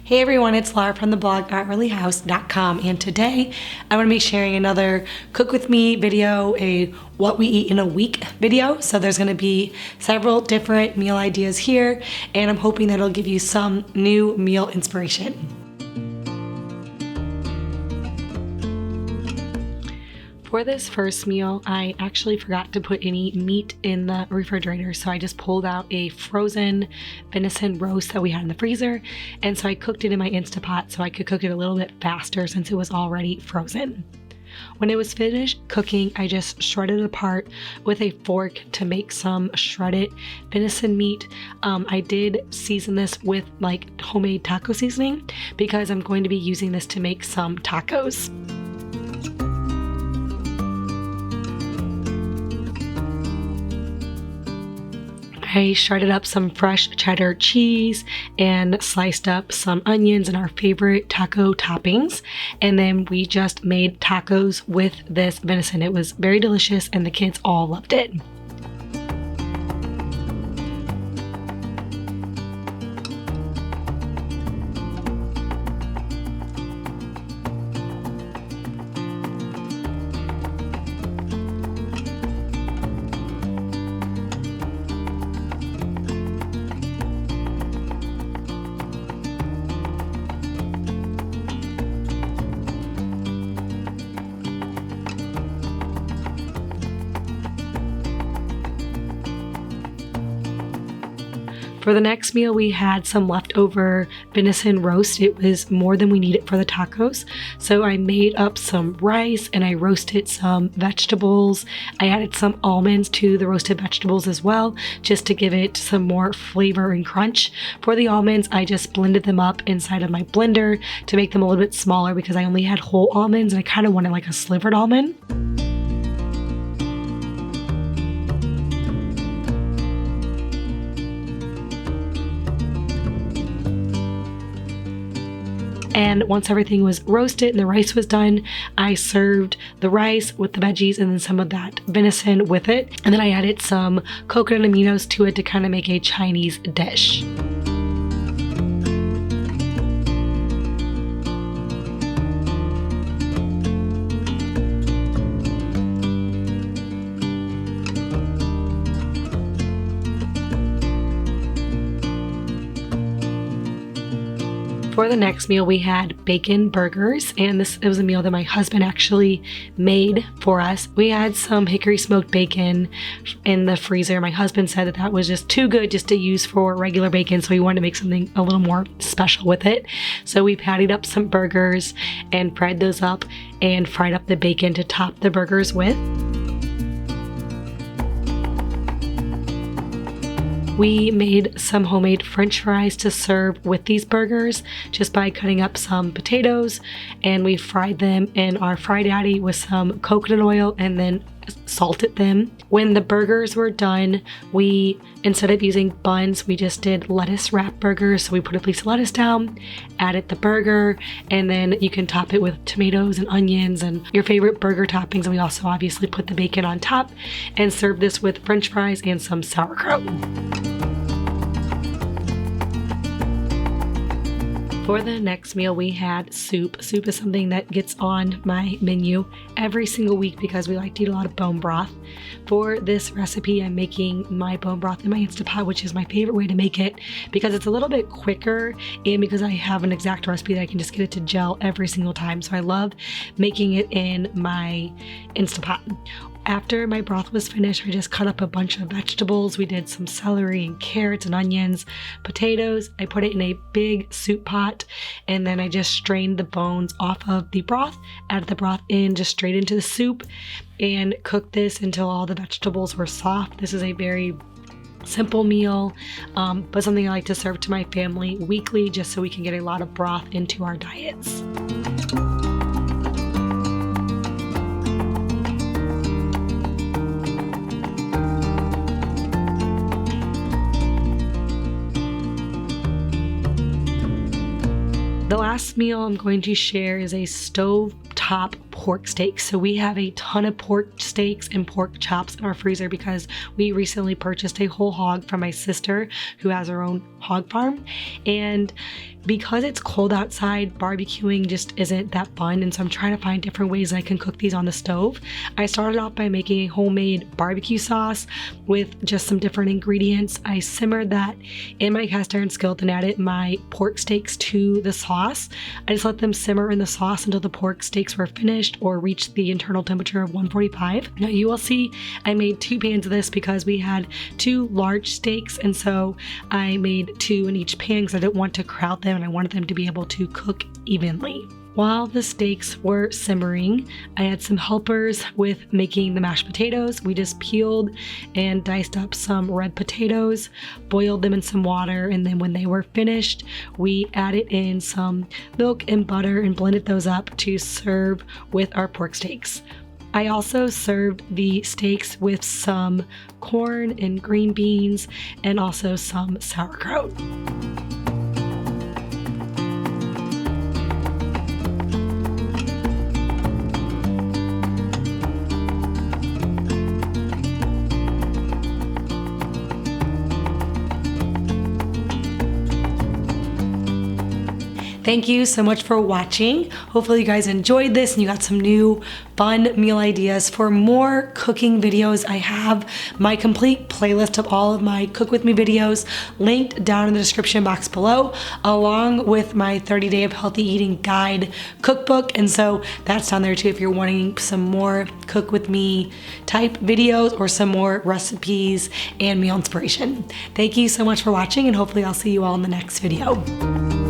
Hey everyone, it's Laura from the blog artreallyhouse.com, and today I'm going to be sharing another cook with me video, a what we eat in a week video. So there's going to be several different meal ideas here, and I'm hoping that it'll give you some new meal inspiration. For this first meal, I actually forgot to put any meat in the refrigerator, so I just pulled out a frozen venison roast that we had in the freezer, and so I cooked it in my Instapot so I could cook it a little bit faster since it was already frozen. When it was finished cooking, I just shredded it apart with a fork to make some shredded venison meat. I did season this with like homemade taco seasoning because I'm going to be using this to make some tacos. I shredded up some fresh cheddar cheese and sliced up some onions and our favorite taco toppings. And then we just made tacos with this venison. It was very delicious and the kids all loved it. For the next meal, we had some leftover venison roast. It was more than we needed for the tacos. So I made up some rice and I roasted some vegetables. I added some almonds to the roasted vegetables as well, just to give it some more flavor and crunch. For the almonds, I just blended them up inside of my blender to make them a little bit smaller because I only had whole almonds and I kind of wanted like a slivered almond. And once everything was roasted and the rice was done, I served the rice with the veggies and then some of that venison with it. And then I added some coconut aminos to it to kind of make a Chinese dish. For the next meal, we had bacon burgers, and it was a meal that my husband actually made for us. We had some hickory smoked bacon in the freezer. My husband said that was just too good just to use for regular bacon, so he wanted to make something a little more special with it. So we patted up some burgers and fried those up and fried up the bacon to top the burgers with. We made some homemade French fries to serve with these burgers just by cutting up some potatoes, and we fried them in our fry daddy with some coconut oil and then salted them. When the burgers were done, we, instead of using buns, we just did lettuce wrap burgers. So we put a piece of lettuce down, added the burger, and then you can top it with tomatoes and onions and your favorite burger toppings. And we also obviously put the bacon on top and served this with French fries and some sauerkraut. For the next meal, we had soup. Soup is something that gets on my menu every single week because we like to eat a lot of bone broth. For this recipe, I'm making my bone broth in my Instapot, which is my favorite way to make it because it's a little bit quicker and because I have an exact recipe that I can just get it to gel every single time. So I love making it in my Instapot. After my broth was finished, I just cut up a bunch of vegetables. We did some celery and carrots and onions, potatoes. I put it in a big soup pot, and then I just strained the bones off of the broth, added the broth in just straight into the soup, and cooked this until all the vegetables were soft. This is a very simple meal, but something I like to serve to my family weekly just so we can get a lot of broth into our diets. The last meal I'm going to share is a stovetop pork steaks. So we have a ton of pork steaks and pork chops in our freezer because we recently purchased a whole hog from my sister who has her own hog farm. And because it's cold outside, barbecuing just isn't that fun. And so I'm trying to find different ways I can cook these on the stove. I started off by making a homemade barbecue sauce with just some different ingredients. I simmered that in my cast iron skillet and added my pork steaks to the sauce. I just let them simmer in the sauce until the pork steaks were finished or reached the internal temperature of 145. Now you will see I made 2 pans of this because we had 2 large steaks, and so I made 2 in each pan because I didn't want to crowd them and I wanted them to be able to cook evenly. While the steaks were simmering, I had some helpers with making the mashed potatoes. We just peeled and diced up some red potatoes, boiled them in some water, and then when they were finished, we added in some milk and butter and blended those up to serve with our pork steaks. I also served the steaks with some corn and green beans and also some sauerkraut. Thank you so much for watching. Hopefully you guys enjoyed this and you got some new fun meal ideas. For more cooking videos, I have my complete playlist of all of my Cook With Me videos linked down in the description box below, along with my 30-day of healthy eating guide cookbook. And so that's down there too if you're wanting some more Cook With Me type videos or some more recipes and meal inspiration. Thank you so much for watching, and hopefully I'll see you all in the next video.